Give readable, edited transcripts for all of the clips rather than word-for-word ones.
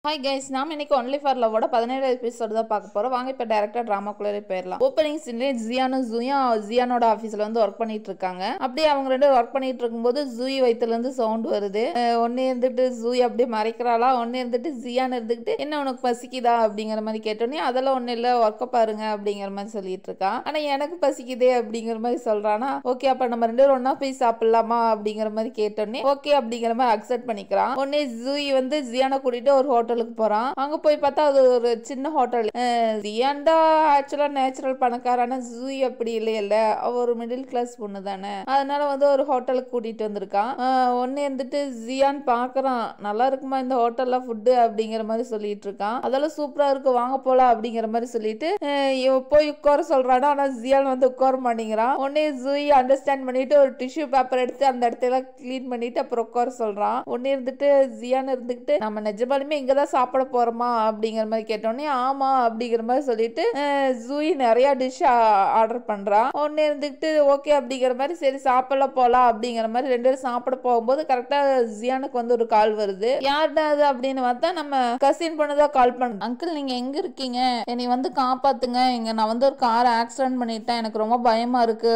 Hi guys, நாம் இன்னைக்கு only for லவ்வோட 17 episode தான் பார்க்க போறோம். வாங்க இப்ப டைரக்டா டிராமாக்குள்ளே போயிடலாம். ஓப்பனிங் சீன்ல ஜியானோட ஆபீஸ்ல வந்து ஒர்க் பண்ணிட்டு இருக்காங்க. அப்படியே அவங்க ரெண்டு ஒர்க் பண்ணிட்டு இருக்கும்போது ஜூயி வயித்துல இருந்து சவுண்ட் வருது. ஒன்னே இருந்துட்டு ஜூயி அப்படியே மறைக்கிறாளா, ஒன்னே இருந்துட்டு ஜியான் இருந்துட்டு என்ன உனக்கு பசிக்குதா அப்படிங்கிற மாதிரி கேட்டோன்னே அதெல்லாம் ஒண்ணு இல்ல ஒர்க்க பாருங்க அப்படிங்கிற மாதிரி சொல்லிட்டு இருக்கா. ஆனா எனக்கு பசிக்குதே அப்படிங்கிற மாதிரி சொல்றானா. ஓகே அப்ப நம்ம ரெண்டு பேரும் ஒன்னா போய் சாப்பிடலாமா அப்படிங்கிற மாதிரி கேட்டோன்னே ஓகே அப்படிங்கிற மாதிரி அக்செப்ட் பண்ணிக்கிறான். உடனே ஜூயி வந்து ஜியானை கூட்டிட்டு ஒரு ஹோட்டலுக்கு போறான். அங்க போய் பார்த்தா அது ஒரு சின்ன ஹோட்டல். ஜியான்டா ஆக்சுவலா நேச்சுரல் பணக்காரான ஜூயி அப்படி இல்லையல்ல, அவ ஒரு மிடில் கிளாஸ் பொண்ணு தானே, அதனால வந்து ஒரு ஹோட்டலுக்கு கூட்டிட்டு வந்திருக்கான். ஒன்னே வந்துட்டு ஜியான் பாக்குறான், நல்லா இருக்குமா இந்த ஹோட்டல்ல ஃபுட்டு அப்படிங்கிற மாதிரி சொல்லிட்டு இருக்கான். அதெல்லாம் சூப்பரா இருக்கு வாங்க போலாம் அப்படிங்கிற மாதிரி சொல்லிட்டு போய் உட்கார சொல்றானா. ஆனா ஜியான் வந்து உட்கார மாட்டேங்கிறான். உடனே ஜூயி அண்டர்ஸ்டாண்ட் பண்ணிட்டு ஒரு டிஷ்யூ பேப்பர் எடுத்து அந்த இடத்துல கிளீன் பண்ணிட்டு அப்புறம் உட்கார சொல்றான். உடனே இருந்துட்டு ஜியான் இருந்துகிட்டு நம்ம நிஜமாலுமே இங்கதான் சாப்பிட போறோமா அப்படிங்கிற மாதிரி கேட்டோன்னே ஆமா அப்படிங்கிற மாதிரி சொல்லிட்டு ஜூயி நிறைய டிஷ் ஆர்டர் பண்றான். உடனே இருந்துகிட்டு ஓகே அப்படிங்கிற மாதிரி சரி சாப்பிட போலாம் அப்படிங்கிற மாதிரி ரெண்டு பேரும் சாப்பிட போகும்போது கரெக்டா ஜியானுக்கு வந்து ஒரு கால் வருது. யாருடா அது அப்படின்னு பார்த்தா நம்ம கசின் பொண்ணுதான் கால் பண்ண. அங்கிள் நீங்க எங்க இருக்கீங்க, என்னை வந்து காப்பாத்துங்க, இங்க நான் வந்து ஒரு கார் ஆக்சிடென்ட் பண்ணிட்டேன், எனக்கு ரொம்ப பயமா இருக்கு,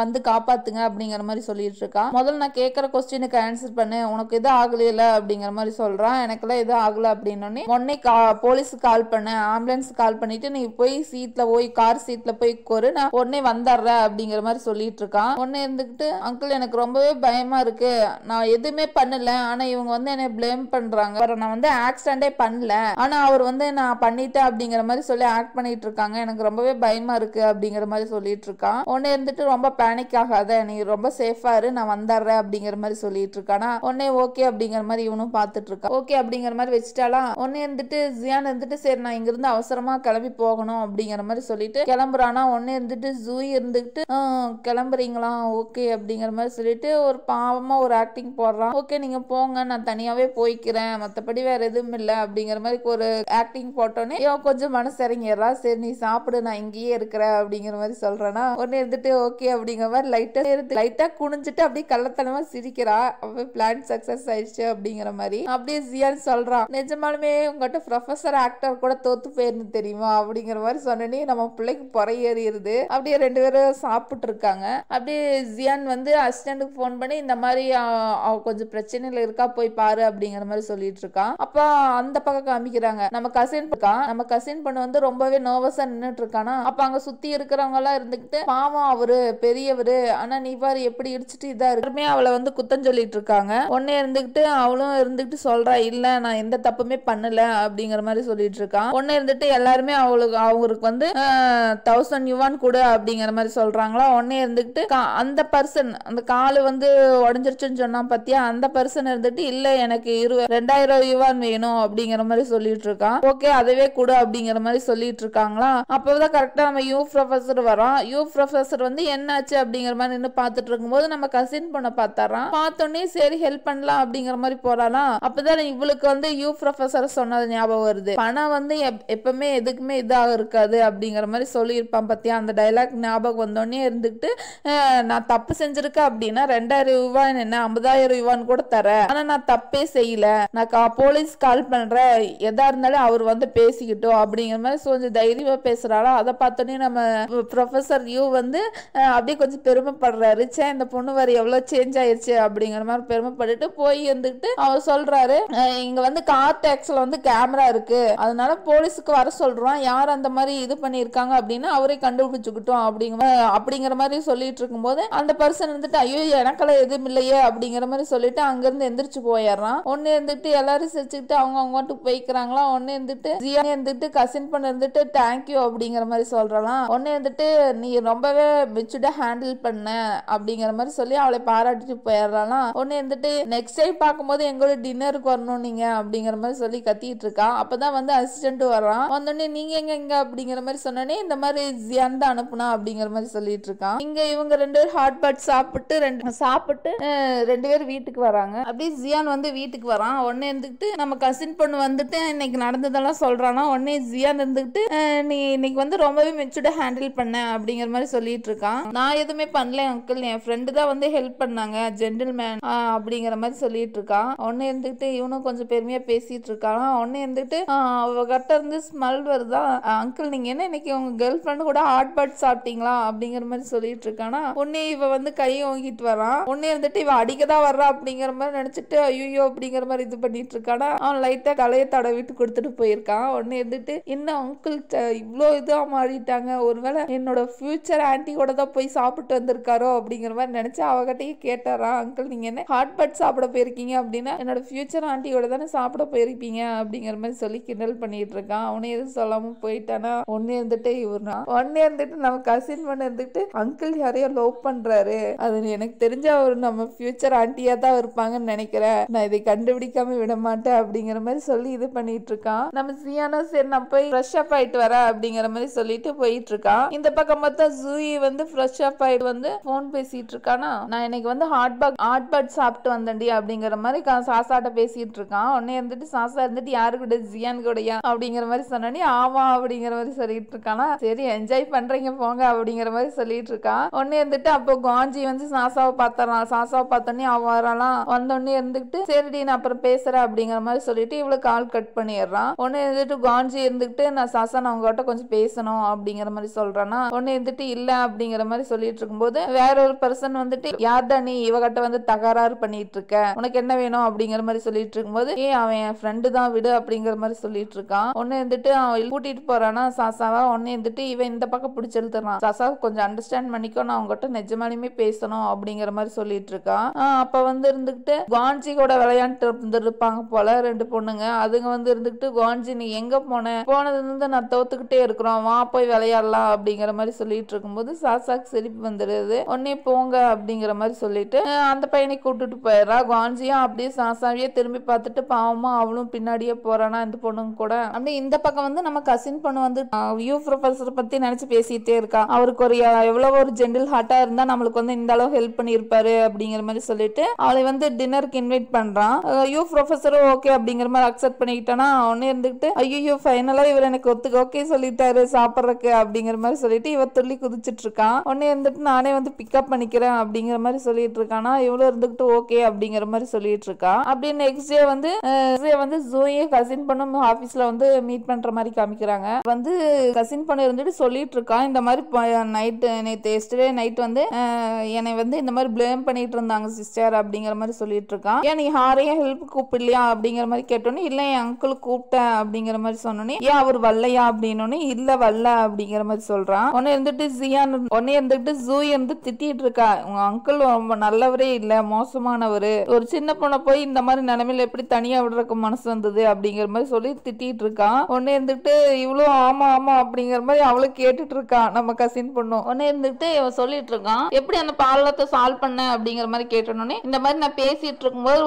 வந்து காப்பாத்துங்க அப்படிங்கிற மாதிரி சொல்லிட்டு இருக்கா. முதல்ல நான் கேட்கிற கொஸ்டினுக்கு ஆன்சர் பண்ணு, உனக்கு எதுவும் ஆகலையில அப்படிங்கிற மாதிரி சொல்றான். எனக்குலாம் எதுவும் ஆகல அப்படின்னு உடனே போலீஸுக்கு கால் பண்ண, ஆம்புலன்ஸ் கால் பண்ணிட்டு நீ போய் சீட்ல போய் கார் சீட்ல போய் கோரு, நான் உடனே வந்துடுற அப்படிங்கிற மாதிரி சொல்லிட்டு இருக்கான். உடனே இருந்துகிட்டு அங்கிள் எனக்கு ரொம்பவே பயமா இருக்கு, நான் எதுவுமே பண்ணல, ஆனா இவங்க வந்து என்னை பிளேம் பண்றாங்க, நான் வந்து ஆக்சிடென்டே பண்ணல, ஆனா அவர் வந்து நான் பண்ணிட்டேன் அப்படிங்கிற மாதிரி சொல்லி ஆக்ட் பண்ணிட்டு இருக்காங்க, எனக்கு ரொம்பவே பயமா இருக்கு அப்படிங்கிற மாதிரி சொல்லிட்டு இருக்கான். உடனே இருந்துட்டு ரொம்ப பேனிக் ஆகாத, நீ ரொம்ப சேஃபா இரு, நான் வந்துடுறேன் அப்படிங்கிற மாதிரி சொல்லிட்டு இருக்கானா. உடனே ஓகே அப்படிங்கிற மாதிரி இவனும் பார்த்துட்டு இருக்கான். ஓகே அப்படிங்கிற மாதிரி வச்சுட்டாலாம். உடனே இருந்துட்டு ஜியான் இருந்துட்டு சரி நான் இங்க இருந்து அவசரமா கிளம்பி போகணும் அப்படிங்கிற மாதிரி சொல்லிட்டு கிளம்புறானா. உடனே இருந்துட்டு ஜூயி இருந்துட்டு கிளம்புறீங்களா ஓகே அப்படிங்கிற மாதிரி சொல்லிட்டு ஒரு பாவமா ஒரு ஆக்டிங் போடுறான். ஓகே நீங்க போங்க நான் தனியாவே போய்க்கிறேன், மத்தபடி வேற எதுவும் இல்ல அப்படிங்கிற மாதிரி ஒரு ஆக்டிங் போட்டோன்னே கொஞ்சம் மனசு இறங்கிடுறா. சரி நீ சாப்பிடு நான் இங்கேயே இருக்கிறேன் அப்படிங்கிற மாதிரி சொல்றேன்னா. உடனே இருந்துட்டு ஓகே அப்படிங்கிற மாதிரி லைட்டா குனிஞ்சிட்டு அப்படியே கள்ளத்தனமா சிரிக்கிறா. அப்ப பிளான் சக்சஸ் ஆயிடுச்சு அப்படிங்கிற மாதிரி அப்படியே ஜியான் சொல்றான். நிஜமாலுமே உங்ககிட்ட ப்ரொஃபசர் ஆக்டர் கூட தோத்து போயிருந்து தெரியுமா அப்படிங்கிற மாதிரி சொன்னே நம்ம பிள்ளைக்கு பொறையேறிடுது. அப்படியே ரெண்டு பேரும் சாப்பிட்டு இருக்காங்க. அப்படியே ஜியான் வந்து அசிஸ்டன்ட்டுக்கு போன் பண்ணி இந்த மாதிரி அவ கொஞ்சம் பிரச்சனையில இருக்கா போய் பாரு அப்படிங்கிற மாதிரி சொல்லிட்டு இருக்கான். அப்ப அந்த பக்கம் காமிக்கிறாங்க நம்ம கசின் பொண்ணு வந்து ரொம்பவே நர்வஸா நின்னுட்டு இருக்கானா. அப்ப அங்க சுத்தி இருக்கிறவங்க எல்லாம் இருந்துகிட்டு பாவம் அவரு பெரியவரு, ஆனா நீ பாரு எப்படி இடிச்சிட்டு இதா இருக்குமே அவளை வந்து குத்தம் சொல்லிட்டு இருக்காங்க. உடனே இருந்துகிட்டு அவளும் இருந்துகிட்டு சொல்றா இல்ல நான் எந்த தப்புமே பண்ணல அப்படிங்கிற மாதிரி சொல்லிட்டு இருக்கான். ஒன்னு இருந்துட்டு எல்லாருமே அவங்களுக்கு வந்து 1000 யுவான் கொடு அப்படிங்கிற மாதிரி சொல்றாங்களா. ஒன்னே இருந்துட்டு அந்த பர்சன் அந்த காலு வந்து உடஞ்சிருச்சுன்னு சொன்னா பத்தியா, அந்த பர்சன் இருந்துட்டு இல்ல எனக்கு 2000 யுவான் வேணும் அப்படிங்கிற மாதிரி சொல்லிட்டு இருக்கான். ஓகே அதுவே கொடு அப்படிங்கிற மாதிரி சொல்லிட்டு இருக்காங்களா. அப்பதான் கரெக்டா நம்ம யூ ப்ரொஃபசர் வரோம். யூ ப்ரொஃபசர் வந்து என்னாச்சு அப்படிங்கிற மாதிரி நின்று பார்த்துட்டு இருக்கும்போது நம்ம கசின் பொண்ணை பார்த்தாராம். பார்த்தோன்னே சரி ஹெல்ப் பண்ணலாம் அப்படிங்கிற மாதிரி போறானா. அப்பதான் இவளுக்கு வந்து யூ ப்ரொஃபசர் சொன்னது ஞாபகம் வருது. பணம் வந்து எப்பவுமே எதுக்குமே இதாக இருக்காது அப்படிங்கிற மாதிரி சொல்லியிருப்பான் பத்தியா, அந்த டைலாக் ஞாபகம் வந்தோடனே இருந்துட்டு நான் தப்பு செஞ்சிருக்கேன் அப்படின்னா 2000 யுவான் என்ன 50,000 யுவான் கூட தரேன், ஆனா நான் தப்பே செய்யல, நான் போலீஸ் கால் பண்றேன், எதா இருந்தாலும் அவர் வந்து பேசிக்கிட்டோம் அப்படிங்கிற மாதிரி கொஞ்சம் தைரியமா பேசுறாளா. அதை பார்த்தோன்னே நம்ம ப்ரொஃபசர் யூ வந்து அப்படியே கொஞ்சம் பெருமைப்படுறாரு. சே இந்த பொண்ணு வேற எவ்வளவு சேஞ்ச் ஆயிடுச்சு அப்படிங்கிற மாதிரி பெருமைப்பட்டுட்டு போய் இருந்துட்டு அவர் சொல்றாரு இங்க வந்து கார் டாக்ஸ்ல வந்து கேமரா இருக்கு, அதனால போலீஸுக்கு வர சொல்றோம், யார் அந்த மாதிரி இது பண்ணிருக்காங்க அப்படின்னு அவரே கண்டுபிடிச்சுக்கிட்டோம் அப்படிங்கிற மாதிரி சொல்லிட்டு இருக்கும்போது அந்த பர்சன் இருந்துட்டு ஐயோ எனக்கெல்லாம் எதுவும் இல்லையே அப்படிங்கிற மாதிரி சொல்லிட்டு அங்கிருந்து எந்திரிச்சு போயிடுறான். ஒன்னு இருந்துட்டு எல்லாரும் சிரிச்சுக்கிட்டு அவங்க போய்க்கிறாங்களா. ஒன்னு இருந்துட்டு ஜியா இருந்துட்டு கசின் பண்ண இருந்துட்டு தேங்க்யூ அப்படிங்கிற மாதிரி சொல்றான். ஒன்னு இருந்துட்டு நீ ரொம்பவே மெச்சூர்டா ஹேண்டில் பண்ண அப்படிங்கிற மாதிரி சொல்லி அவளை பாராட்டிட்டு போயிடறானா. ஒன்னு இருந்துட்டு நெக்ஸ்ட் டைம் பார்க்கும்போது எங்களோட டின்னருக்கு வரணும் நீங்க அப்படிங்கிற மாதிரி சொல்லி கத்திட்டு இருக்கா. அப்பதான் வந்து அசிஸ்டன்ட் வர்றான். வந்தோடனே நீங்க எங்க அப்படிங்கிற மாதிரி சொன்னோடனே இந்த மாதிரி ஜியான் தான் அனுப்புனா அப்படிங்கிற மாதிரி சொல்லிட்டு இருக்கான். இங்க இவங்க ரெண்டு பேரும் ஹாட் பாட் சாப்பிட்டு ரெண்டு பேரும் வீட்டுக்கு வராங்க. அப்படியே ஜியான் வந்து வீட்டுக்கு வரான். உடனே இருந்துட்டு நம்ம கசின் பொண்ணு வந்துட்டு இன்னைக்கு நடந்ததெல்லாம் சொல்றானா. உடனே ஜியான் இருந்துட்டு நீ இன்னைக்கு வந்து ரொம்பவே மெச்சூர்டா ஹேண்டில் பண்ண அப்படிங்கிற மாதிரி சொல்லிட்டு இருக்கான். நான் எதுவுமே பண்ணல அங்கிள், என் ஃப்ரெண்டு தான் வந்து ஹெல்ப் பண்ணாங்க, ஜென்டில்மேன் அப்படிங்கிற மாதிரி சொல்லிட்டு இருக்கான். உடனே இருந்துட்டு இவனும் கொஞ்சம் பெருமையா பேசிட்டு இருக்காங்க. உடனே வந்துட்டு அவகிட்ட இருந்து ஸ்மெல் வருதா, அங்கிள் நீங்க என்ன இன்னைக்கு உங்க கேர்ள் ஃப்ரெண்டு கூட ஹாட் பட் சாப்பிட்டீங்களா அப்படிங்கிற மாதிரி சொல்லிட்டு இருக்கானா. உடனே இவ வந்து கையை வாங்கிட்டு வரான். உடனே வந்துட்டு இவ அடிக்கதான் வர்றா அப்படிங்கிற மாதிரி நினைச்சிட்டு ஐயோ அப்படிங்கிற மாதிரி இது பண்ணிட்டு இருக்கானா. அவன் லைட்டா கலையை தடவிட்டு கொடுத்துட்டு போயிருக்கான். உடனே வந்துட்டு என்ன அங்கிள் இவ்வளோ இதா மாறிட்டாங்க, ஒருவேளை என்னோட ஃபியூச்சர் ஆன்டி கூட தான் போய் சாப்பிட்டு வந்திருக்காரோ அப்படிங்கிற மாதிரி நினைச்சு அவகிட்டையும் கேட்டாரா, அங்கிள் நீங்க என்ன ஹாட் பட் சாப்பிட போயிருக்கீங்க அப்படின்னா என்னோட ஃபியூச்சர் ஆன்டியோட தானே சாப்பிட போயிருப்பீங்க அப்படிங்கிற மாதிரி சொல்லி கிண்டல் பண்ணிட்டு இருக்கான். அவனே எதுவும் சொல்லாம போயிட்டானா. ஒன்னே இருந்துட்டு இவர்னா ஒன்னே இருந்துட்டு நம்ம கசின் பண்ண இருந்துட்டு அங்கிள் யாரையோ லவ் பண்றாரு, அது எனக்கு தெரிஞ்ச அவர் நம்ம ஃபியூச்சர் ஆன்டியா தான் இருப்பாங்கன்னு நினைக்கிறேன், நான் இதை கண்டுபிடிக்காம விட மாட்டேன் அப்படிங்கிற மாதிரி சொல்லி இது பண்ணிட்டு இருக்கான். நம்ம சியானோ சரி நான் போய் ஃப்ரெஷ் அப் ஆயிட்டு வரேன் அப்படிங்கிற மாதிரி சொல்லிட்டு போயிட்டு இருக்கான். இந்த பக்கம் பார்த்தா ஜூயி வந்து ஃப்ரெஷ் அப் ஆயிட்டு வந்து போன் பேசிட்டு இருக்கானா. நான் இன்னைக்கு வந்து ஹாட் பட் சாப்பிட்டு வந்தேன்டி அப்படிங்கிற மாதிரி சாசாட்ட பேசிட்டு இருக்கான். உடனே இருந்துட்டு சாசா இருந்துட்டு யாரு கூட ஜியான் கூடயா அப்படிங்கிற மாதிரி சொன்னோன்னே ஆமா அப்படிங்கிற மாதிரி சொல்லிட்டு இருக்கானா. சரி என்ஜாய் பண்றீங்க போங்க அப்படிங்கிற மாதிரி சொல்லிட்டு இருக்கான். உடனே இருந்துட்டு அப்போ காஞ்சி வந்து சாசாவை பார்த்தறான். சாசாவை பார்த்தோன்னே அவ வரலாம். வந்தோடனே இருந்துட்டு சரிடி நான் அப்புறம் பேசுறேன் அப்படிங்கிற மாதிரி சொல்லிட்டு இவ்வளவு கால் கட் பண்ணிடுறான். உடனே இருந்துட்டு காஞ்சி இருந்துட்டு நான் சாசா நான் உங்ககிட்ட கொஞ்சம் பேசணும் அப்படிங்கிற மாதிரி சொல்றானா. உடனே இருந்துட்டு இல்ல அப்படிங்கிற மாதிரி சொல்லிட்டு இருக்கும்போது வேற ஒரு பர்சன் வந்துட்டு யார்டா நீ இவகிட்ட வந்து தகராறு பண்ணிட்டு இருக்க, உனக்கு என்ன வேணும் அப்படிங்கிற மாதிரி சொல்லிட்டு இருக்கும்போது அவன் என் ஃப்ரெண்டு தான் விடு அப்படிங்கிற மாதிரி சொல்லிட்டு இருக்கான். உடனே வந்துட்டு அவன் கூட்டிட்டு போறானா சாசாவா. உடனே வந்துட்டு இவன் இந்த பக்கம் பிடிச்சி எழுத்துறான். சாசா கொஞ்சம் அண்டர்ஸ்டாண்ட் பண்ணிக்கோ, நான் உங்ககிட்ட நிஜமாலுமே பேசணும் அப்படிங்கிற மாதிரி சொல்லிட்டு இருக்கான். அப்ப வந்து இருந்துகிட்டு காஞ்சி கூட விளையாண்டு இருப்பாங்க போல ரெண்டு பொண்ணுங்க. அதுங்க வந்து இருந்துகிட்டு காஞ்சி நீ எங்க போனதுல இருந்து நான் தோத்துக்கிட்டே இருக்கிறோம், வா போய் விளையாடலாம் அப்படிங்கிற மாதிரி சொல்லிட்டு இருக்கும்போது சாசாக்கு சிரிப்பு வந்துடுது. உடனே போங்க அப்படிங்கிற மாதிரி சொல்லிட்டு அந்த பையனை கூட்டிட்டு போயிடுறா. காஞ்சியும் அப்படியே சாசாவியே திரும்பி பார்த்துட்டு பாவமா அவளும் பின்னாடியே போறானா இந்த பொண்ணுங்க கூட. அப்படியே இந்த பக்கம் வந்து நம்ம கசின் பொண்ணு வந்து யூ ப்ரொஃபசர் பத்தி நினைச்சு பேசிட்டே இருக்கா. அவருக்கு ஒரு எவ்வளவு ஒரு ஜென்டில் ஹார்ட்டா இருந்தா நம்மளுக்கு வந்து இந்த அளவு ஹெல்ப் பண்ணிருப்பாரு அப்படிங்கிற மாதிரி சொல்லிட்டு அவளை வந்து டின்னருக்கு இன்வைட் பண்றான். யூ ப்ரொஃபசரும் ஓகே அப்படிங்கிற மாதிரி அக்செப்ட் பண்ணிக்கிட்டானா. உடனே இருந்துட்டு ஐயோ ஃபைனலா இவர் எனக்கு ஒத்துக்க ஓகே சொல்லிட்டாரு சாப்பிட்றதுக்கு அப்படிங்கிற மாதிரி சொல்லிட்டு இவ துள்ளி குதிச்சிட்டு இருக்கான். உடனே இருந்துட்டு நானே வந்து பிக்கப் பண்ணிக்கிறேன் அப்படிங்கிற மாதிரி சொல்லிட்டு இருக்கானா. இவ்வளவு இருந்துகிட்டு ஓகே அப்படிங்கிற மாதிரி சொல்லிட்டு இருக்கா. அப்படியே நெக்ஸ்ட் டே வந்து ஜூயை கசின் பண்ண ஆபீஸ்ல வந்து மீட் பண்ற மாதிரி காமிக்கிறாங்க. வந்து கசின் பண்ண இருந்துட்டு சொல்லிட்டு இருக்கான் இந்த மாதிரி நைட் எஸ்டர்டே நைட் வந்து என்னை வந்து இந்த மாதிரி பிளேம் பண்ணிட்டு இருந்தாங்க சிஸ்டர் அப்படிங்கிற மாதிரி சொல்லிட்டு இருக்கான். ஏன் நீ யாரையும் ஹெல்ப் கூப்பிடலையா அப்படிங்கிற மாதிரி கேட்டோன்னே இல்ல என் அங்கிள் கூப்பிட்டேன் அப்படிங்கிற மாதிரி சொன்னோன்னே ஏன் அவர் வரலையா அப்படின்னோடனே இல்ல வரல அப்படிங்கிற மாதிரி சொல்றான். உடனே இருந்துட்டு ஜூய் வந்து திட்டிட்டு இருக்கா, உங்க அங்கிள் ரொம்ப நல்லவரே இல்ல மோசமானவரு, ஒரு சின்ன பொண்ணை போய் இந்த மாதிரி நிலைமையில எப்படி தனியா விடுறதுக்கு மனசு வந்தது அப்படிங்கிற மாதிரி சொல்லி திட்டிட்டு இருக்கான். உடனே இருந்துட்டு இவ்வளவு ஆமா ஆமா அப்படிங்கிற மாதிரி அவளும் கேட்டுட்டு இருக்கான் நம்ம கசின் பொண்ணு. உடனே இருந்துட்டு இவன் சொல்லிட்டு இருக்கான் எப்படி அந்த ப்ராப்ளத்தை சால்வ் பண்ண அப்படிங்கிற மாதிரி கேட்டோன்னே இந்த மாதிரி நான் பேசிட்டு இருக்கும்போது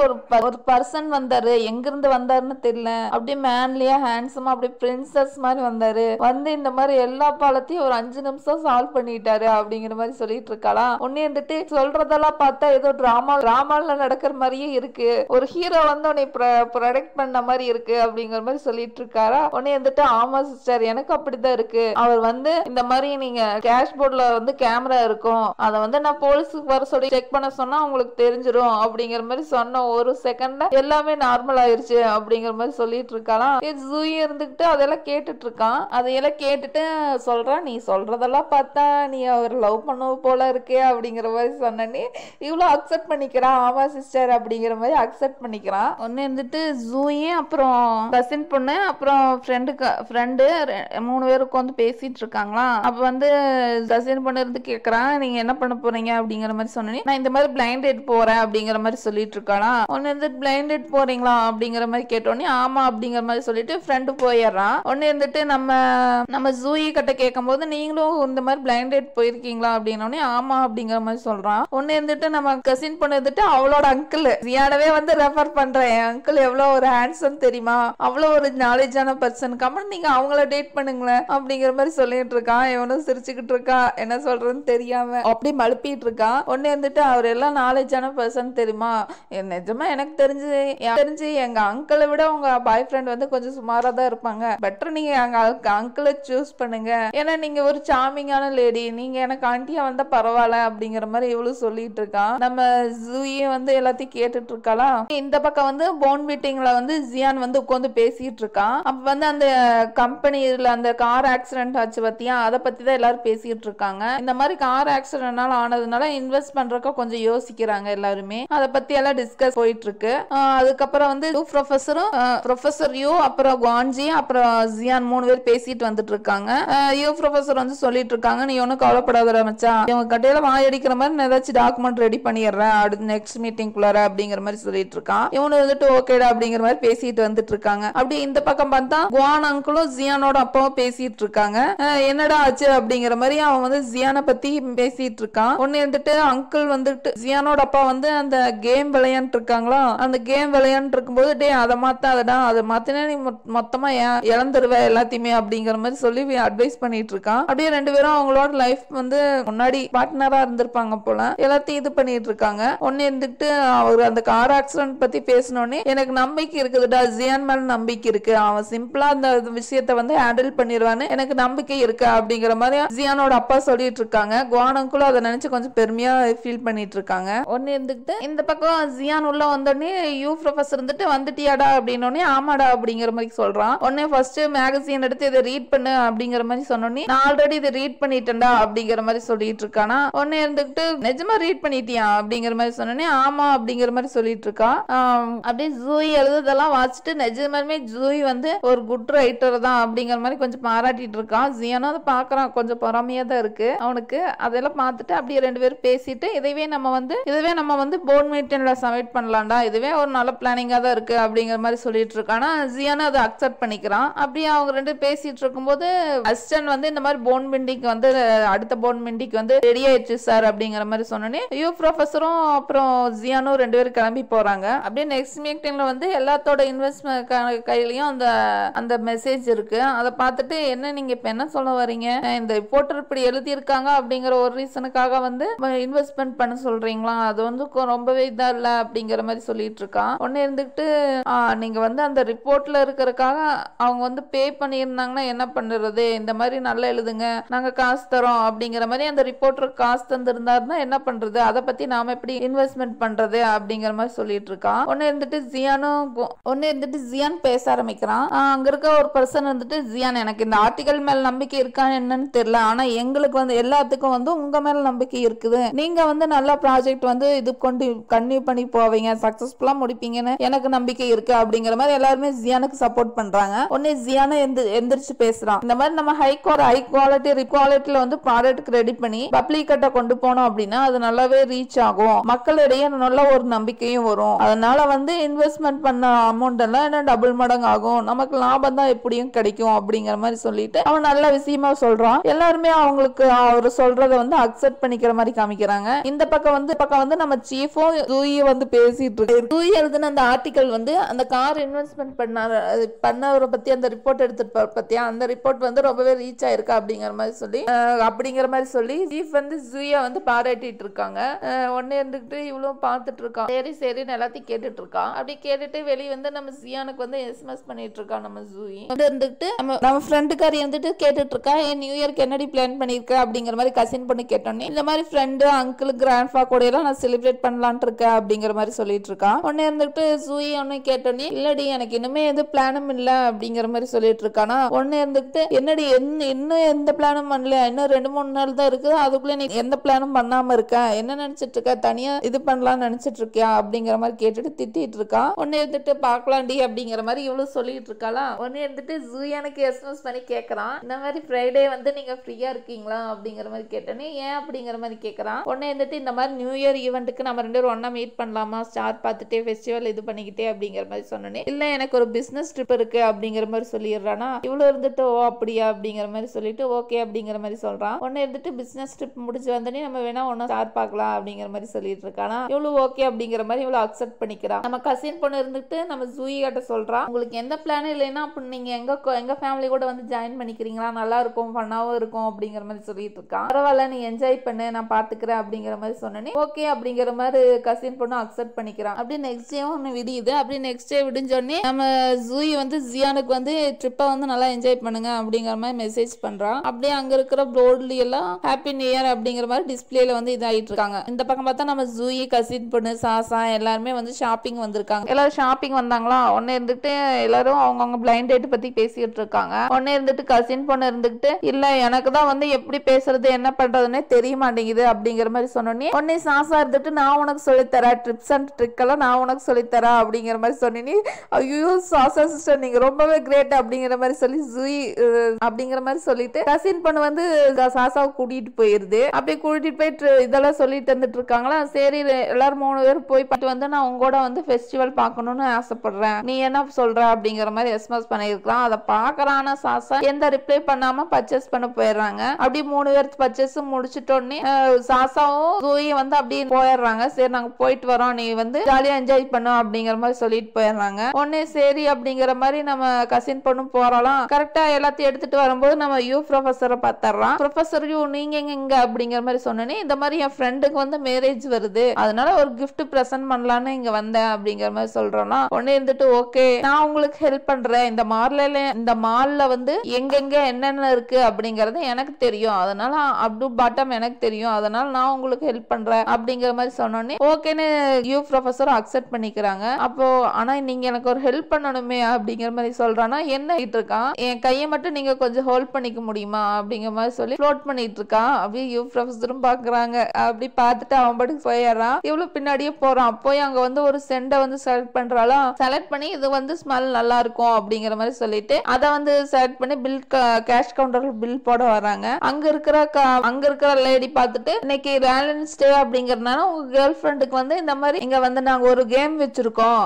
ஒரு பர்சன் வந்தாரு, எங்கிருந்து வந்தாருன்னு தெரியல, அப்படியே மேன்லியா ஹேண்ட்ஸமா அப்படியே பிரின்சஸ் மாதிரி வந்தாரு, வந்து இந்த மாதிரி எல்லா பாலத்தையும் ஒரு 5 நிமிஷம் சால்வ் பண்ணிட்டாரு அப்படிங்கிற மாதிரி சொல்லிட்டு இருக்காளா. உடனே வந்துட்டு சொல்றதெல்லாம் பார்த்தா ஏதோ டிராமால நடக்கிற மாதிரியே இருக்கு, ஒரு ஹீரோ வந்து உன்னை ப்ரொடெக்ட் பண்ண மாதிரி இருக்கு அப்படிங்கிற மாதிரி சொல்லிட்டு இருக்காரா. உடனே வந்துட்டு ஆமா சிஸ்டர் எனக்கு அப்படிதான் இருக்கு, அவர் வந்து இந்த மாதிரி நீங்க கேஷ்போர்ட்ல வந்து கேமரா இருக்கும், அதை வந்து நான் போலீஸுக்கு வர சொல்லி செக் பண்ண சொன்னா உங்களுக்கு தெரிஞ்சிடும் அப்படிங்கிற மாதிரி சொன்ன ஒரு செகண்ட்ல எல்லாமே நார்மல் ஆயிருச்சு அப்படிங்கிற மாதிரி சொல்லிட்டு இருக்காளாம். ஜூயி இருந்துகிட்டு அதெல்லாம் கேட்டுட்டு இருக்கான். அதையெல்லாம் கேட்டுட்டு சொல்றான் நீ சொல்றதெல்லாம் பார்த்தா நீ அவர் லவ் பண்ண போல இருக்கே அப்படிங்கிற மாதிரி சொன்னே இவ்வளவு அக்செப்ட் பண்ணிக்கிறான். ஆமா சிஸ்டர் அப்படிங்கிற மாதிரி அக்செப்ட் பண்ணிக்கிறான். ஒன்னு இருந்துட்டு ஜூயி அப்புறம் கசின் பொண்ணு அப்புறம் ஃப்ரெண்டு 3 பேரும் உட்காந்து பேசிட்டு இருக்காங்களா. அப்ப வந்து கசின் பொண்ணு இருந்து கேக்குறான் நீங்க என்ன பண்ண போறீங்க அப்படிங்கிற மாதிரி சொன்னேன். நான் இந்த மாதிரி பிளைண்ட் டேட் போறேன் அப்படிங்கிற மாதிரி சொல்லிட்டு இருக்காளா. ஒன்னு இருந்துட்டு பிளைண்ட் டேட் போறீங்களா அப்படிங்கிற மாதிரி கேட்டோன்னே ஆமா அப்படிங்கிற மாதிரி சொல்லிட்டு ஃப்ரெண்டு போயிடுறான். ஒன்னு இருந்துட்டு நம்ம ஜூயி கிட்ட கேட்கும் போது நீங்களும் இந்த மாதிரி பிளைண்ட் டேட் போயிருக்கீங்களா அப்படின்னோடனே ஆமா அப்படிங்கிற மாதிரி சொல்றான். ஒன்னு இருந்துட்டு நம்ம கசின் பொண்ணு இருந்துட்டு அவளோட அங்கிள் ஜியானவே வந்து ரெஃபர் பண்றேன், என் அங்கிள் எவ்வளவு ஒரு ஹேண்ட்ஸம் தெரியுமா, அவ்வளவு ஒரு நாலேஜான பர்சன், கமெண்ட் நீங்க அவங்கள டேட் பண்ணுங்களேன் அப்படிங்கிற மாதிரி சொல்லிட்டு இருக்கான். இவனும் சிரிச்சுக்கிட்டு இருக்கா என்ன சொல்றதுன்னு தெரியாம அப்படி மழுப்பிட்டு இருக்கான். ஒன்னு இருந்துட்டு அவர் எல்லாம் நாலேஜான பர்சன் தெரியுமா, நிஜமா எனக்கு தெரிஞ்சு எங்க அங்கிளை விட உங்க பாய் ஃப்ரெண்ட் வந்து கொஞ்சம் சுமாரா தான் இருப்பாங்க, பெட்டர் நீங்க எங்க அங்கிளை சூஸ் பண்ணுங்க, ஏன்னா நீங்க ஒரு சாமிங்கான லேடி, நீங்க எனக்கு ஆண்டியா வந்தா பரவாயில்ல அப்படிங்கிற மாதிரி இவ்வளவு சொல்லிட்டு இருக்கான். நம்ம ஜூயே வந்து எல்லாத்தையும் கேட்டுட்டு இருக்கலாம். இந்த பக்கம் வந்து போன் மீட்டிங் மீட்டிங்ல வந்து ஜியான் வந்து உட்கார்ந்து பேசிட்டு இருக்கான். அப்ப வந்து அந்த கம்பெனில அந்த கார் ஆக்சிடென்ட் ஆச்சு பத்தியா, அதை பத்தி தான் எல்லாரும் பேசிட்டு இருக்காங்க. இந்த மாதிரி கார் ஆக்சிடென்ட்னால ஆனதுனால இன்வெஸ்ட் பண்றதுக்கு கொஞ்சம் யோசிக்கிறாங்க எல்லாருமே. அதை பத்தி எல்லாம் டிஸ்கஸ் போயிட்டு இருக்கு. அதுக்கப்புறம் வந்து ப்ரொஃபசர் யூ அப்புறம் குவான்ஜி அப்புறம் ஜியான் 3 பேர் பேசிட்டு வந்துட்டு இருக்காங்க. யூ ப்ரொஃபசர் வந்து சொல்லிட்டு இருக்காங்க, நீ ஒன்னும் கவலைப்படாத மச்சான், இவங்க கட்டையில வாய் அடிக்கிற மாதிரி நான் ஏதாச்சும் டாக்குமெண்ட் ரெடி பண்ணிடுறேன் அடுத்த நெக்ஸ்ட் மீட்டிங் குள்ளார அப்படிங்கிற மாதிரி சொல்லிட்டு இருக்கான். இவனு வந்துட்டு ஓகேடா அப்படிங்கிற மாதிரி பேசிட்டு வந்துட்டு இருக்காங்க. அப்படி இந்த பக்கம் பார்த்தா குவான் அங்கிளும் ஜியானோட அப்பாவும் பேசிட்டு இருக்காங்க. என்னடா ஆச்சு அப்படிங்கிற மாதிரி அவன் வந்து ஜியானை பத்தி பேசிட்டு இருக்கான். ஒன்னு வந்துட்டு அங்கிள் வந்துட்டு ஜியானோட அப்பா வந்து அந்த கேம் விளையாண்டு இருக்காங்களா, அந்த கேம் விளையாண்டு இருக்கும்போது டே அதை மாத்தாதடா, அதை மாத்தினா நீ மொத்தமா இழந்துருவ எல்லாத்தையுமே அப்படிங்கிற மாதிரி சொல்லி அட்வைஸ் பண்ணிட்டு இருக்கான். அப்படியே 2 பேரும் அவங்களோட லைஃப் வந்து முன்னாடி பார்ட்னரா இருந்திருப்பாங்க போல, எல்லாத்தையும் இது பண்ணிட்டு இருக்காங்க. ஒன்னு இருந்துட்டு அவர் அந்த கார் ஆக்சிடென்ட் பத்தி பேசினோடனே எனக்கு நம்பிக்கை இருக்குதுடா, ஜியான் மேல நம்பிக்கை இருக்கு, அவன் சிம்பிளா அந்த விஷயத்தை வந்து ஹேண்டில் பண்ணிடுவான்னு எனக்கு நம்பிக்கை இருக்கு அப்படிங்கிற மாதிரி ஜியானோட அப்பா சொல்லிட்டு இருக்காங்க. குவானங்களும் அதை நினைச்சு கொஞ்சம் பெருமையா ஃபீல் பண்ணிட்டு இருக்காங்க. ஒன்னு இருந்துட்டு இந்த பக்கம் ஜியான் உள்ள வந்தோடனே யூ ப்ரொஃபசர் இருந்துட்டு வந்துட்டியாடா அப்படின்னோடனே ஆமாடா அப்படிங்கிற மாதிரி சொல்றான். உடனே ஃபர்ஸ்ட் மேகசின் எடுத்து இதை ரீட் பண்ணு அப்படிங்கிற மாதிரி சொன்னோடனே நான் ஆல்ரெடி இதை ரீட் பண்ணிட்டேன்டா அப்படிங்கிற மாதிரி சொல்லிட்டு இருக்கானா. உடனே இருந்துட்டு நிஜமா ரீட் பண்ணிட்டியா அப்படிங்கிற மாதிரி சொன்னோடனே ஆமா அப்படிங்கிற மாதிரி சொல்லிட்டு இருக்கா. அப்படியே ஜூயி எழுதுதெல்லாம் வாசிச்சுட்டு நிஜமாலுமே ஜூயி வந்து ஒரு குட் ரைட்டர் தான் அப்படிங்கிற மாதிரி கொஞ்சம் பாராட்டிட்டு இருக்கான். ஜியானும் அதை பாக்குறான், கொஞ்சம் பொறாமையா தான் இருக்கு அவனுக்கு. அதெல்லாம் பார்த்துட்டு அப்படியே 2 பேரும் பேசிட்டு இதுவே நம்ம வந்து போர்ட் மீட்டிங்ல சப்மிட் பண்ணலாம்டா, இதுவே ஒரு நல்ல பிளானிங்கா தான் இருக்கு அப்படிங்கிற மாதிரி சொல்லிட்டு இருக்கானா. ஜியானும் அதை அக்செப்ட் பண்ணிக்கிறான். அப்படியே அவங்க 2 பேசிட்டு இருக்கும்போது அசிஸ்டன்ட் வந்து இந்த மாதிரி போன் மிண்டிக்கு வந்து அடுத்த போன் மிண்டிக்கு வந்து ரெடி ஆயிடுச்சு சார் அப்படிங்கிற மாதிரி சொன்னோன்னே யூ ப்ரொஃபசரும் அப்புறம் ஜியானும் 2 பேரும் கிளம்பி போறாங்க. அப்படியே நெக்ஸ்ட் மீட்டிங்ல வந்து எல்லாத்தோட இன்வெஸ்ட்மெண்ட் கையிலயும் அந்த மெசேஜ் இருக்கு. அதை பார்த்துட்டு என்ன நீங்க இப்ப என்ன சொல்ல வரீங்க, இந்த ரிப்போர்ட்டர் இப்படி எழுதி இருக்காங்க அப்படிங்கிற ஒரு ரீசனுக்காக வந்து இன்வெஸ்ட்மெண்ட் பண்ண சொல்றீங்களா, அது வந்து ரொம்பவே இதா இல்ல அப்படிங்கிற மாதிரி சொல்லிட்டு இருக்கான். ஒன்னு இருந்துட்டு நீங்க வந்து அந்த ரிப்போர்ட்ல இருக்கிறதுக்காக அவங்க வந்து பே பண்ணியிருந்தாங்கன்னா என்ன பண்ணுறது, இந்த மாதிரி நல்லா எழுதுங்க நாங்க காசு தரோம் அப்படிங்கிற மாதிரி அந்த ரிப்போர்ட்டர் காசு தந்திருந்தாருன்னா என்ன பண்றது, அதை பத்தி நாம எப்படி இன்வெஸ்ட்மெண்ட் பண்றது அப்படிங்கிற மாதிரி சொல்லிட்டு இருக்கான். ஒன்னு இருந்துட்டு ஜியான் பேச ஆரம்பிக்கிறான். அங்க இருக்க ஒரு பர்சன் வந்துட்டு ஜியான் எனக்கு இந்த ஆர்டிகல் மேல நம்பிக்கை இருக்கான்னு என்னன்னு தெரியல, ஆனா எங்களுக்கு வந்து எல்லாத்துக்கும் வந்து உங்க மேல நம்பிக்கை இருக்குது, நீங்க வந்து நல்ல ப்ராஜெக்ட் வந்து இது கொண்டு கன்டினியூ பண்ணி போவீங்க, சக்சஸ்ஃபுல்லா முடிப்பீங்கன்னு எனக்கு நம்பிக்கை இருக்கு அப்படிங்கிற மாதிரி எல்லாருமே ஜியானுக்கு சப்போர்ட் பண்றாங்க. ஒன்னு ஜியானு எந்திரிச்சு பேசுறான். இந்த மாதிரி நம்ம ஹை குவாலிட்டி ரிக்வாலிட்டியில வந்து ப்ராடக்ட் ரெடி பண்ணி பப்ளிக் கிட்ட கொண்டு போனோம் அப்படின்னா அது நல்லாவே ரீச் ஆகும், மக்களிடையே நல்ல ஒரு நம்பிக்கையும் வரும், அதனால வந்து இன்வெஸ்ட்மெண்ட் பண்ண அமௌண்ட் எல்லாம் என்ன டபுள் மடங்கு ஆகும், நமக்கு லாபம் தான் எப்படியும் கிடைக்கும் அப்படிங்கிற மாதிரி சொல்லிட்டு அவன் நல்ல விஷயமா சொல்றான். எல்லாருமே அவங்களுக்கு அவர் சொல்றத வந்து அக்செப்ட் பண்ணிக்கிற மாதிரி காமிக்கிறாங்க. இந்த பக்கம் வந்து நம்ம சீஃபும் ஜூயும் வந்து பேசிட்டு இருக்கு. ஜூயி எழுதின அந்த ஆர்டிகல் வந்து அந்த கார் இன்வெஸ்ட்மெண்ட் பண்ணவரை பத்தி அந்த ரிப்போர்ட் எடுத்துட்டு பத்தியா, அந்த ரிப்போர்ட் வந்து ரொம்பவே ரீச் ஆயிருக்கு அப்படிங்கிற மாதிரி சொல்லி சீஃப் வந்து ஜூயா வந்து பாராட்டிட்டு இருக்காங்க. ஒன்னே இருந்துகிட்டு இவ்வளவு பார்த்துட்டு இருக்கான். சரி எல்லாத்தையும் கேட்டுட்டு இருக்கான். அப்படி கேட்டுட்டு வெளியே வந்து நம்ம ஜியானுக்கு வந்து எஸ்எம்எஸ் பண்ணிட்டு இருக்கான். நம்ம ஜூயி இருந்துகிட்டு நம்ம ஃப்ரெண்டுக்காரி வந்துட்டு கேட்டுட்டு இருக்கா, நியூ இயர்க்கு என்னடி பிளான் பண்ணிருக்க அப்படிங்கிற மாதிரி கசின் பண்ணி கேட்டோன்னே இந்த மாதிரி ஃப்ரெண்டு அங்கிள் கிராண்ட்ஃபா கூட எல்லாம் நான் செலிப்ரேட் பண்ணலான் இருக்கேன் அப்படிங்கிற மாதிரி சொல்லிட்டு இருக்கான். ஒன்னே இருந்துகிட்டு ஜூயி ஒன்னு கேட்டோன்னே இல்லடி எனக்கு இன்னுமே எது பிளானும் இல்ல அப்படிங்கிற மாதிரி சொல்லிட்டு இருக்கானா. ஒன்னே இருந்துகிட்டு என்னடி இன்னும் எந்த பிளானும் பண்ணல, இன்னும் 2-3 நாள் தான் இருக்குது, அதுக்குள்ள நீ எந்த பிளானும் பண்ணாம இருக்க, என்ன நினைச்சிட்டு இருக்க, தனியா இது பண்ணலாம்னு நினைச்சிட்டு இருக்கியா அப்படிங்கிற மாதிரி கேட்டுட்டு திட்டிட்டு இருக்கான். ஒன்னே இருந்துட்டு பாக்கலாண்டி அப்படிங்கிற மாதிரி இவ்வளவு சொல்லிட்டு இருக்காளா. ஒன்னே இருந்துட்டு ஜூயானுக்கு எஸ்எம்எஸ் பண்ணி கேட்கறான், இந்த மாதிரி ஃப்ரைடே வந்து நீங்க ஃப்ரீயா இருக்கீங்களா அப்படிங்கிற மாதிரி கேட்டோன்னே ஏன் அப்படிங்கிற மாதிரி கேட்கறான். ஒன்னே இருந்துட்டு இந்த மாதிரி நியூ இயர் ஈவெண்ட்டுக்கு நம்ம 2 பேரும் ஒன்னா மீட் பண்ணலாமா, ஸ்டார் பார்த்துட்டே ஃபெஸ்டிவல் இது பண்ணிக்கிட்டே அப்படிங்கிற மாதிரி சொன்னோன்னே இல்ல எனக்கு ஒரு பிசினஸ் ட்ரிப் இருக்கு அப்படிங்கிற மாதிரி சொல்லிடுறானா. இவ்வளவு இருந்துட்டு ஓ அப்படியா அப்படிங்கிற மாதிரி சொல்லிட்டு ஓகே அப்படிங்கிற மாதிரி சொல்றான். ஒன்னு இருந்துட்டு பிசினஸ் ட்ரிப் முடிச்சு வந்தோடனே நம்ம வேணா ஒன்னா ஸ்டார் பார்க்கலாம் அப்படிங்கிற மாதிரி சொல்லிட்டு இருக்கானா. இவ்வளவு ஓகே அப்படிங்கிற மாதிரி இவ்வளவு அக்செப்ட் பண்ணிக்கிறான். நம்ம கசின் பொண்ணு இருந்துட்டு நம்ம ஜூயி கிட்ட சொல்றான், உங்களுக்கு எந்த பிளானும் இல்லைன்னா அப்ப நீங்க எங்க ஃபேமிலி கூட வந்து ஜாயின் பண்ணிக்கிறீங்களா, நல்லா இருக்கும் ஃபன்னாவும் இருக்கும் அப்படிங்கிற மாதிரி சொல்லிட்டு இருக்கான். பரவாயில்ல நீ என்ஜாய் பண்ணு நான் பாத்துக்கிறேன் அப்படிங்கிற மாதிரி சொன்னேன். ஓகே அப்படிங்கிற மாதிரி கசின் பொண்ணு அக்செப்ட் பண்ணிக்கிறான். அப்படி நெக்ஸ்ட் டே ஒன்னு விடியுது. அப்படி நெக்ஸ்ட் டே விடிஞ்சோடனே நம்ம ஜூயி வந்து ஜியானுக்கு வந்து ட்ரிப்பை வந்து நல்லா என்ஜாய் பண்ணுங்க அப்படிங்கிற மாதிரி மெசேஜ் பண்றான். அப்படியே அங்க இருக்கிற போர்டுல எல்லாம் ஹாப்பி நியூ இயர் அப்படிங்கிற மாதிரி டிஸ்பிளேல வந்து இதாயிட்டு இருக்காங்க. இந்த பக்கம் பார்த்தா நம்ம ஜூயி கசின் பொண்ணு சாசா எல்லாருமே வந்து ஷாப்பிங் வந்திருக்காங்க. எல்லாரும் ஷாப்பிங் வந்தாங்களா, உடனே இருந்துட்டு எல்லாரும் அவங்கவுங்க பிளைண்ட் டேட் பத்தி பேசிட்டு இருக்காங்க. உடனே இருந்துட்டு கசின் பொண்ணு இருந்துட்டு இல்ல எனக்கு தான் வந்து எப்படி பேசுறது என்ன பண்றதுன்னே தெரிய மாட்டேங்குது அப்படிங்கிற மாதிரி சொன்னோன்னே உடனே சாசா இருந்துட்டு நான் உனக்கு சொல்லித்தரேன், ட்ரிப்ஸ் அண்ட் ட்ரிக் எல்லாம் நான் உனக்கு சொல்லித்தரேன் அப்படிங்கிற மாதிரி சொன்னேனே ஐயோ சாசா சிஸ்டர் நீங்க ரொம்பவே கிரேட் அப்படிங்கிற மாதிரி சொல்லி ஜூயி அப்படிங்கிற மாதிரி சொல்லிட்டு கசின் பொண்ணு வந்து சாசாவை கூட்டிட்டு போயிருது. அப்படியே கூட்டிட்டு போயிட்டு இதெல்லாம் சொல்லிட்டு வந்துட்டு இருக்காங்களா. சரி எல்லாரும் 3 பேர் போய் பார்த்து வந்து நான் உங்களோட வந்து ஃபெஸ்டிவல் பார்க்கணும்னு ஆசைப்படுறேன், நீ என்ன சொல்ற அப்படிங்கிற மாதிரி எஸ்எம்எஸ் பண்ணிருக்கான். அதை பாக்குறான சாசா எந்த ரிப்ளை பண்ணாம பர்ச்சேஸ் பண்ண போயிடுறாங்க. அப்படி 3 பேர் பர்ச்சேஸ் முடிச்சிட்டோன்னே சாசாவும் ஜூயும் வந்து அப்படி போயிடுறாங்க. சரி நாங்க போயிட்டு வரோம், நீ வந்து ஜாலியா என்ஜாய் பண்ணும் அப்படிங்கிற மாதிரி சொல்லிட்டு போயிடுறாங்க. உடனே சரி அப்படிங்கிற மாதிரி நம்ம கசின் பொண்ணும் போறலாம். கரெக்டா எல்லாத்தையும் எடுத்துட்டு வரும்போது நம்ம யூ ப்ரொஃபஸரை பார்த்தர்றான். ப்ரொஃபஸர் யூ நீங்க எங்க அப்படிங்கிற மாதிரி சொன்னேனே இந்த மாதிரி என் ஃப்ரெண்டுக்கு வந்து மேரேஜ் வருது, அதனால ஒரு கிஃப்ட் பிரசன்ட் பண்ணலான்னு இங்க வந்தேன் அப்படிங்கிற மாதிரி சொல்றோம்னா உடனே இருந்துட்டு ஓகே நான் உங்களுக்கு ஹெல்ப் பண்றேன், இந்த மால்ல வந்து எங்கெங்க என்னென்ன இருக்கு அப்படிங்கறது எனக்கு தெரியும், அதனால அப் டு பாட்டம் எனக்கு தெரியும், அதனால நான் உங்களுக்கு ஹெல்ப் பண்றேன் அப்படிங்கிற மாதிரி சொன்னோன்னே ஓகேன்னு யூ ப்ரொஃபஸர் அக்செப்ட் பண்ணிக்கிறாங்க. அப்போ ஆனா நீங்க எனக்கு ஒரு ஹெல்ப் பண்ணணுமே அப்படிங்கிற மாதிரி சொல்றானா என்ன இருக்கான், என் கையை மட்டும் நீங்க கொஞ்சம் ஹோல்ட் பண்ணிக்க முடியுமா அப்படிங்கிற மாதிரி சொல்லி ஃப்ளோட் பண்ணிட்டு இருக்கான். அப்படியே யூ ப்ரொஃபஸரும் பாக்குறாங்க. அப்படி பார்த்துட்டு அவன் பாட்டுக்கு போயிடுறான். இவ்வளவு பின்னாடியே போறான். போய் அங்க வந்து ஒரு சென்டை வந்து செலக்ட் பண்றாளா, செலக்ட் பண்ணி இது வந்து ஸ்மெல் நல்லா இருக்கும் அப்படிங்கிற மாதிரி சொல்லிட்டு அதை வந்து செலக்ட் பண்ணி பில் கேஷ் கவுண்டர்ல பில் போட வராங்க. அங்க இருக்கிற லேடி பார்த்துட்டு இன்னைக்கு வேலன்ஸ் டே அப்படிங்கறதுனால உங்க கேர்ள் ஃப்ரெண்டுக்கு வந்து இந்த மாதிரி இங்க வந்து நாங்க ஒரு கேம் வச்சிருக்கோம்,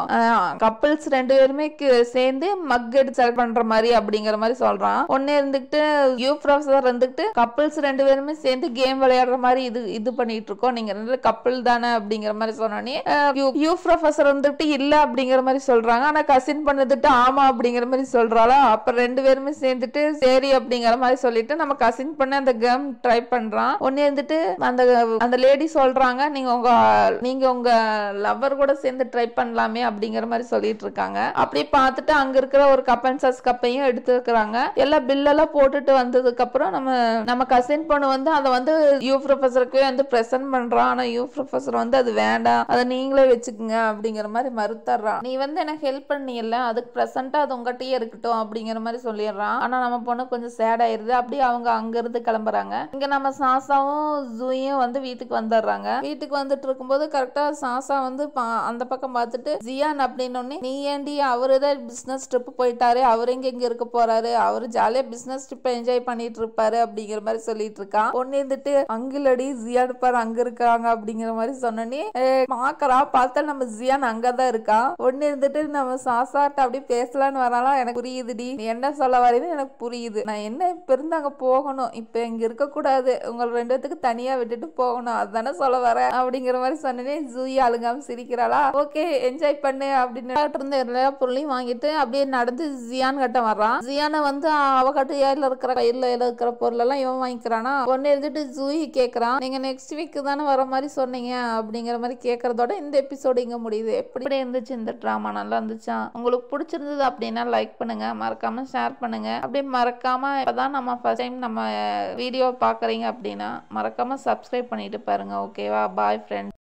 கப்பிள்ஸ் 2 பேருமே சேர்ந்து மக் எடுத்து செலக்ட் பண்ற மாதிரி அப்படிங்கிற மாதிரி சொல்றான். ஒன்னே இருந்துட்டு யூ ப்ரொஃபஸர் இருந்துட்டு கப்பிள்ஸ் 2 பேருமே சேர்ந்து கேம் விளையாடுற மாதிரி இது பண்ணிட்டு இருக்கோம், நீங்க 2 கப்பிள் தானே அப்படிங்கிற மாதிரி சொன்னோன்னே யூ ப்ரொஃபஸர் வந்துட்டு இல்ல அப்படிங்கிற மாதிரி சொல்றாங்க. ஆனா கசின் பண்ணதுட்டு ஆமா அப்படிங்கிற மாதிரி சொல்றாளா. அப்ப 2 பேருமே சேர்ந்துட்டு சரி அப்படிங்கிற மாதிரி சொல்லிட்டு நம்ம கசின் பண்ண அந்த கேம் ட்ரை பண்றான். ஒன்னே இருந்துட்டு அந்த லேடி சொல்றாங்க நீங்க உங்க லவர் கூட சேர்ந்து ட்ரை பண்ணலாமே அப்படிங்கிற மாதிரி சொல்லிட்டு இருக்காங்க. அப்படி பார்த்துட்டு அங்க இருக்கிற ஒரு கப்பன்சஸ் கப்பையும் எடுத்துக்கிறாங்க. எல்லாம் பில்லெல்லாம் போட்டுட்டு வந்ததுக்கு அப்புறம் நம்ம கசின் பொண்ணு வந்து அதை வந்து யூ ப்ரொஃபஸருக்கு வந்து பிரசன்ட் பண்றான். ஆனா யூ ப்ரொஃபஸர் வந்து அது வேண்டாம், அதை நீங்களே வச்சுக்கோங்க அப்படிங்கிற மாதிரி மறுத்தர்றான். நீ வந்து எனக்கு ஹெல்ப் பண்ணியல, அதுக்கு பிரசண்டா அது உங்ககிட்டயே இருக்கட்டும் அப்படிங்கிற மாதிரி சொல்லிடுறான். ஆனா நம்ம பொண்ணு கொஞ்சம் சேட் ஆயிருது. அப்படியே அவங்க அங்க இருந்து கிளம்புறாங்க. இங்க நம்ம சாசாவும் ஜூயும் வந்து வீட்டுக்கு வந்துடுறாங்க. வீட்டுக்கு வந்துட்டு இருக்கும்போது கரெக்டா சாசா வந்து அந்த பக்கம் பார்த்துட்டு ஜியான் அப்படின்னு நீ ஏண்டி அவருதான் பிசினஸ் ட்ரிப் போயிட்டாரு, அவரு எங்க இருக்க போறாரு, அவரு ஜாலியா பிசினஸ் ட்ரிப் என்ஜாய் பண்ணிட்டு இருப்பாரு அப்படிங்கிற மாதிரி சொல்லிட்டு இருக்கான். ஒன்னு இருந்துட்டு அங்கிலடி ஜியான் பாரு அங்க இருக்காங்க அப்படிங்கிற மாதிரி சொன்னோன்னே பாக்குறா. பார்த்தா நம்ம ஜியான் அங்கதான் இருக்கா. ஒன்னு இருந்துட்டு நம்ம சாசாட்ட அப்படி பேசலான்னு வராலாம். எனக்கு புரியுதுடி நீ என்ன சொல்ல வரீன்னு எனக்கு புரியுது, நான் என்ன இப்ப இருந்து அங்க போகணும், இப்ப இங்க இருக்க கூடாது, உங்க 2 பேத்துக்கு தனியா விட்டுட்டு போகணும் அதுதானே சொல்ல வர அப்படிங்கிற மாதிரி சொன்னே. ஜூயி அழுங்காம சிரிக்கிறாளா. ஓகே என்ஜாய் பண்ணு அப்படின்னு இருந்த எல்லா பொருளையும் வாங்கிட்டு அப்படியே நடந்து ஜியான் கிட்ட வர்றான். ஜியானை வந்து அவகிட்ட ஏர்ல இருக்கிற கையில இருக்கிற பொருள் எல்லாம் இவன் வாங்கிக்கிறானா. ஒன்னு இருந்துட்டு ஜூயி கேக்குறான் நீங்க நெக்ஸ்ட் வீக் தானே வர மாதிரி சொன்னீங்க அப்படிங்கிற மாதிரி கேட்கறதோட இந்த எபிசோடு இங்க முடியுது. எப்படி இருந்துச்சு இந்த டிராமா, நல்லா இருந்துச்சா? உங்களுக்கு பிடிச்சிருந்தது அப்படின்னா லைக் பண்ணுங்க, மறக்காம ஷேர் பண்ணுங்க. அப்படியே மறக்காம இப்பதான் நம்ம ஃபர்ஸ்ட் டைம் நம்ம வீடியோ பாக்குறீங்க அப்படின்னா மறக்காம சப்ஸ்கிரைப் பண்ணிட்டு பாருங்க. ஓகேவா? பாய் ஃப்ரெண்ட்.